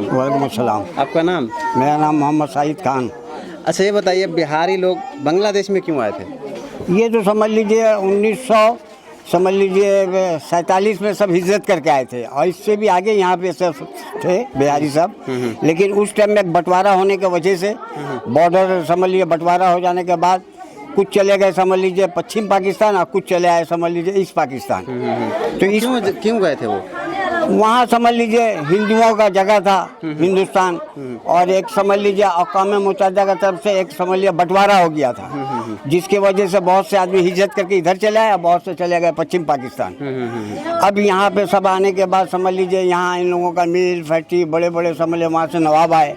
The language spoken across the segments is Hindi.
वालेकुम अस्सलाम। आपका नाम? मेरा नाम मोहम्मद साहिद खान। अच्छा ये बताइए, बिहारी लोग बांग्लादेश में क्यों आए थे? ये तो समझ लीजिए 1947 में सब हिजरत करके आए थे, और इससे भी आगे यहाँ पे सब थे बिहारी सब। लेकिन उस टाइम में बंटवारा होने की वजह से, बॉर्डर समझ लीजिए बंटवारा हो जाने के बाद कुछ चले गए समझ लीजिए पश्चिम पाकिस्तान, और कुछ चले आए समझ लीजिए ईस्ट पाकिस्तान। तो क्यों गए थे वो? वहाँ समझ लीजिए हिंदुओं का जगह था हिंदुस्तान, और एक समझ लीजिए अक़वाम मुत्तहिदा की तरफ से एक समझ लीजिए बंटवारा हो गया था, जिसकी वजह से बहुत से आदमी हिजरत करके इधर चले आए, बहुत से चले गए पश्चिम पाकिस्तान। अब यहाँ पे सब आने के बाद समझ लीजिए यहाँ इन लोगों का मिल फैक्ट्री बड़े बड़े समझ लीजिए, वहाँ से नवाब आए,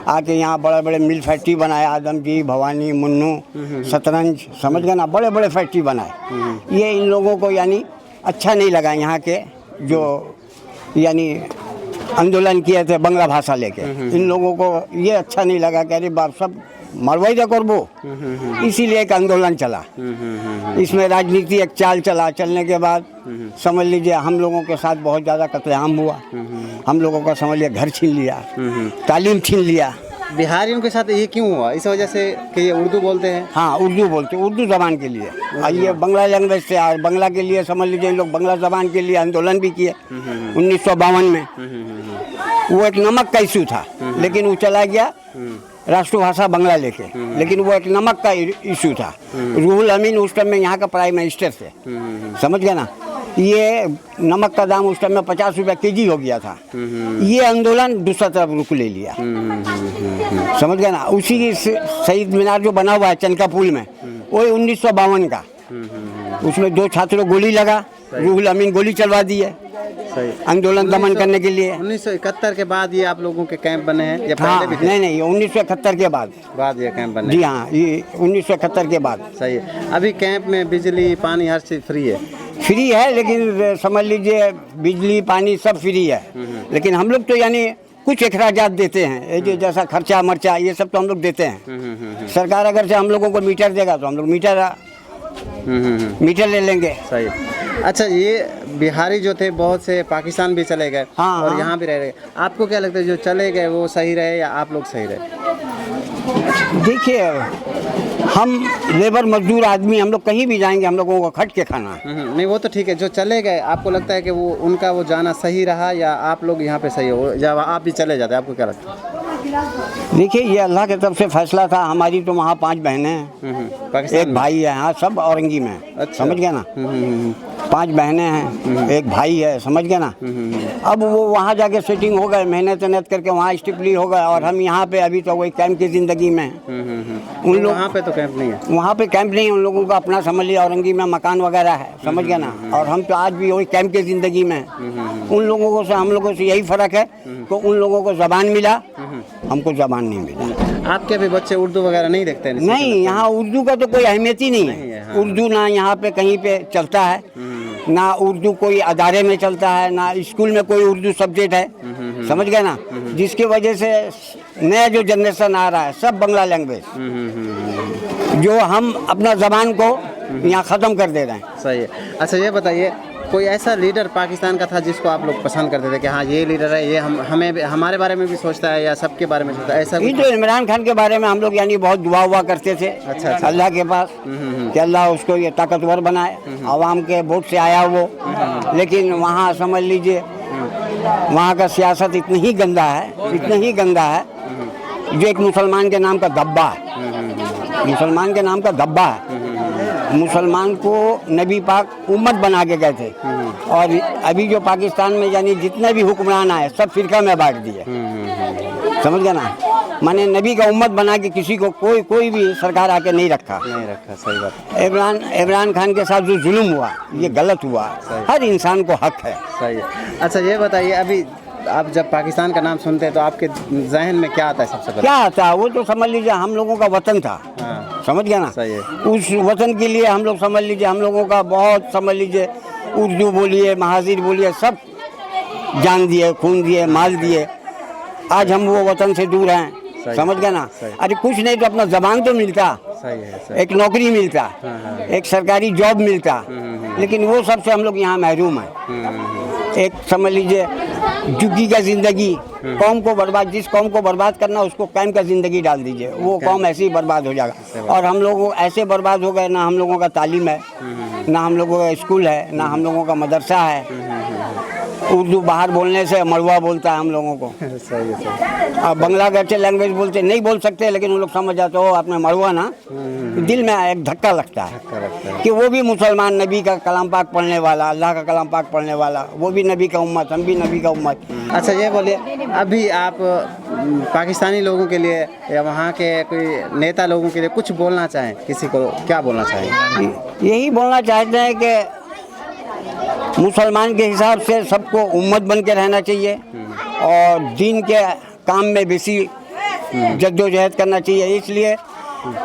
आके यहाँ बड़े बड़े मिल फैक्ट्री बनाए, आदमजी, भवानी, मुन्नू, शतरंज, समझ गए ना, बड़े बड़े फैक्ट्री बनाए। ये इन लोगों को यानी अच्छा नहीं लगा, यहाँ के जो यानी आंदोलन किए थे बांग्ला भाषा लेके, इन लोगों को ये अच्छा नहीं लगा कि अरे बाप सब मरवाई जा करबो, इसीलिए एक आंदोलन चला। इसमें राजनीति एक चाल चला, चलने के बाद समझ लीजिए हम लोगों के साथ बहुत ज़्यादा कत्लेआम हुआ, हम लोगों का समझ लिया घर छीन लिया, तालीम छीन लिया। बिहारियों के साथ ये क्यों हुआ? इस वजह से कि ये उर्दू बोलते हैं? हाँ, उर्दू बोलते, उर्दू ज़बान के लिए, और ये बांग्ला लैंग्वेज से, और बांग्ला के लिए समझ लीजिए इन लोग बांग्ला ज़बान के लिए आंदोलन भी किए 1952 में। वो एक नमक का इशू था, लेकिन वो चला गया राष्ट्रभाषा बांग्ला लेके, लेकिन वो एक नमक का इशू था। रूहुल अमीन उस टाइम में यहाँ का प्राइम मिनिस्टर थे, समझ गए ना। ये नमक का दाम उस टाइम में 50 रुपये केजी हो गया था। ये आंदोलन दूसरा तरफ रुख ले लिया, समझ गए ना। उसी की शहीद मीनार जो बना हुआ है चनका पुल में, वही 1952 का। उसमें 2 छात्रों गोली लगा, रूहुल अमीन गोली चलवा दी है आंदोलन दमन करने के लिए। 1971 के बाद ये आप लोगों के कैंप बने हैं या हाँ, पहले भी? नहीं 1971 के बाद ये कैंप बने? जी हाँ, ये 1971 के बाद। सही है। अभी कैंप में बिजली पानी हर चीज़ फ्री है? फ्री है, लेकिन समझ लीजिए बिजली पानी सब फ्री है, लेकिन हम लोग तो यानी कुछ अखराजात देते हैं, ये जैसा खर्चा मर्चा ये सब तो हम लोग देते हैं। सरकार अगर से हम लोगों को मीटर देगा तो हम लोग मीटर ले लेंगे। सही। अच्छा ये बिहारी जो थे बहुत से पाकिस्तान भी चले गए, हाँ, और हाँ। यहाँ भी रह रहे, आपको क्या लगता है जो चले गए वो सही रहे या आप लोग सही रहे? देखिए हम लेबर मजदूर आदमी, हम लोग कहीं भी जाएंगे हम लोगों को खट के खाना है। नहीं वो तो ठीक है, जो चले गए आपको लगता है कि वो उनका वो जाना सही रहा या आप लोग यहाँ पे सही हो, जब आप भी चले जाते आपको क्या लगता है? देखिए ये अल्लाह की तरफ से फैसला था। हमारी तो वहाँ 5 बहनें हैं, एक भाई है, हाँ सब औरंगी में। अच्छा। समझ गए ना, 5 बहनें हैं, एक भाई है, समझ गए ना। अब वो वहाँ जाके सेटिंग हो गए, मेहनत करके वहाँ स्टिपली हो गए, और हम यहाँ पे अभी तो वही कैंप की ज़िंदगी में। उन लोग वहाँ पे तो कैंप नहीं है? वहाँ पे कैंप नहीं है, उन लोगों का अपना समझ लिया औरंगी में मकान वगैरह है, समझ गए ना। और हम तो आज भी वही कैंप की ज़िंदगी में। उन लोगों को से हम लोगों से यही फ़र्क है कि उन लोगों को ज़बान मिला, हमको ज़बान नहीं मिला। आपके भी बच्चे उर्दू वगैरह नहीं देखते हैं? नहीं, यहाँ उर्दू का तो कोई अहमियत ही नहीं है। हाँ। उर्दू ना यहाँ पे कहीं पे चलता है, ना उर्दू कोई अदारे में चलता है, ना स्कूल में कोई उर्दू सब्जेक्ट है, समझ गए ना। जिसकी वजह से नया जो जनरेशन आ रहा है सब बांग्ला लैंग्वेज, जो हम अपना ज़बान को यहाँ ख़त्म कर दे रहे हैं। सही है। अच्छा ये बताइए, कोई ऐसा लीडर पाकिस्तान का था जिसको आप लोग पसंद करते थे कि हाँ ये लीडर है, ये हमें हमारे बारे में भी सोचता है या सबके बारे में सोचता है, ऐसा? ये तो इमरान खान के बारे में हम लोग यानी बहुत दुआ हुआ करते थे। अच्छा। अल्लाह के पास कि अल्लाह उसको ये ताकतवर बनाए, आवाम के वोट से आया वो। लेकिन वहाँ समझ लीजिए वहाँ का सियासत इतनी ही गंदा है, जो एक मुसलमान के नाम का धब्बा है, मुसलमान के नाम का धब्बा है। मुसलमान को नबी पाक उम्मत बना के गए थे, और अभी जो पाकिस्तान में यानी जितने भी हुक्मरान आए सब फिरका में बांट दिए, समझ गए ना। माने नबी का उम्मत बना के किसी को कोई भी सरकार आके नहीं रखा। सही बात। इमरान खान के साथ जो जुल्म हुआ ये गलत हुआ, हर इंसान को हक है। सही है। अच्छा ये बताइए, अभी आप जब पाकिस्तान का नाम सुनते हैं तो आपके जहन में क्या आता है सबसे पहले? क्या आता है, वो तो समझ लीजिए हम लोगों का वतन था। हाँ। समझ गया ना। सही है। उस वतन के लिए हम लोग समझ लीजिए हम लोगों का बहुत समझ लीजिए उर्दू बोलिए, महाजिर बोलिए, सब जान दिए, खून दिए, माल दिए। आज हम वो वतन से दूर हैं, समझ गए ना। अरे कुछ नहीं तो अपना जबान तो मिलता, सही है, एक नौकरी मिलता, एक सरकारी जॉब मिलता, लेकिन वो सबसे हम लोग यहाँ महरूम हैं, एक समझ लीजिए झुग्गी का जिंदगी, कौम को बर्बाद, जिस कौम को बर्बाद करना उसको कैम का जिंदगी डाल दीजिए, वो कौम ऐसे ही बर्बाद हो जाएगा। और हम लोग ऐसे बर्बाद हो गए, ना हम लोगों का तालीम है, ना हम लोगों का स्कूल है, ना हम लोगों का मदरसा है। उर्दू बाहर बोलने से मड़वा बोलता है हम लोगों को। सही है, सही। अब बांग्ला का अच्छे लैंग्वेज बोलते नहीं बोल सकते, लेकिन उन लोग समझ जाते हो आपने मड़वा ना, दिल में एक धक्का लगता है कि वो भी मुसलमान, नबी का कलाम पाक पढ़ने वाला, अल्लाह का कलाम पाक पढ़ने वाला, वो भी नबी का उम्मत, हम भी नबी का उम्मत। अच्छा ये बोलिए, अभी आप पाकिस्तानी लोगों के लिए या वहाँ के कोई नेता लोगों के लिए कुछ बोलना चाहें, किसी को क्या बोलना चाहें? यही बोलना चाहते हैं कि मुसलमान के हिसाब से सबको उम्मत बन के रहना चाहिए और दीन के काम में बेसी जद्दोजहद करना चाहिए, इसलिए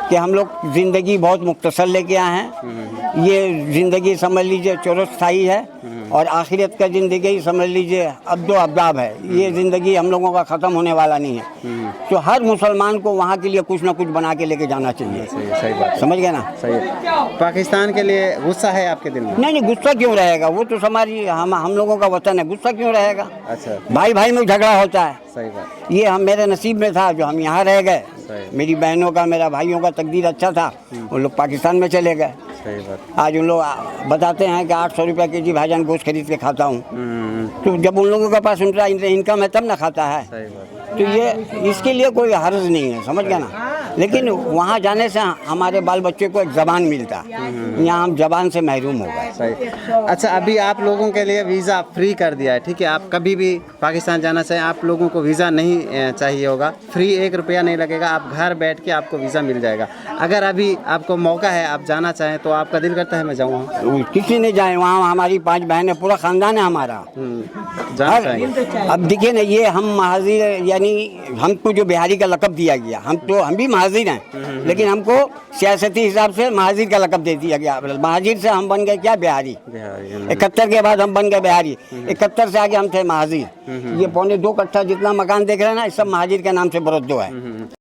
कि हम लोग ज़िंदगी बहुत मुख्तसर लेके आए हैं। ये ज़िंदगी समझ लीजिए चिरस्थायी है और आखिरत का ज़िंदगी समझ लीजिए अब्दो अब्दाब है। ये ज़िंदगी हम लोगों का ख़त्म होने वाला नहीं है, तो हर मुसलमान को वहाँ के लिए कुछ ना कुछ बना के लेके जाना चाहिए। सही बात, समझ गए ना? सही है। पाकिस्तान के लिए गुस्सा है आपके दिल में? नहीं, गुस्सा क्यों रहेगा, वो तो हमारी हम लोगों का वतन है, गुस्सा क्यों रहेगा? अच्छा, भाई भाई में झगड़ा होता है, सही बात। ये हम मेरे नसीब में था जो हम यहाँ रह गए। सही। मेरी बहनों का, मेरा भाइयों का तकदीर अच्छा था, वो लोग पाकिस्तान में चले गए। सही बात। आज उन लोग बताते हैं कि 800 रुपये केजी भाईजान गोश्त खरीद के खाता हूँ, तो जब उन लोगों के पास उनका इनकम है तब ना खाता है। सही बात। तो ये इसके लिए कोई हर्ज नहीं है, समझ गया ना? लेकिन वहाँ जाने से हमारे बाल बच्चे को एक ज़बान मिलता है, यहाँ हम ज़बान से महरूम हो गए। सही। अच्छा, अभी आप लोगों के लिए वीज़ा फ्री कर दिया है, ठीक है? आप कभी भी पाकिस्तान जाना चाहें, आप लोगों को वीज़ा नहीं चाहिए होगा, फ्री, 1 रुपया नहीं लगेगा, आप घर बैठ के आपको वीज़ा मिल जाएगा। अगर अभी आपको मौका है, आप जाना चाहें तो आपका दिल करता है मैं जाऊँ वहाँ? किसी ने जाए वहाँ, हमारी 5 बहनें, पूरा ख़ानदान है हमारा। जाना चाहेंगे? अब देखिए ना, ये हम महाजिर, यानी हमको जो बिहारी का लक़ब दिया गया, हम भी महाजिर हैं, लेकिन हमको सियासती हिसाब से महाजिर का लक़ब दे दिया गया। महाजिर से हम बन गए क्या, बिहारी। 71 के बाद हम बन गए बिहारी, 71 से आगे हम थे महाजिर। ये 2.25 कट्ठा जितना मकान देख रहे हैं ना, इस सब महाजिर के नाम से बरोद्दो है।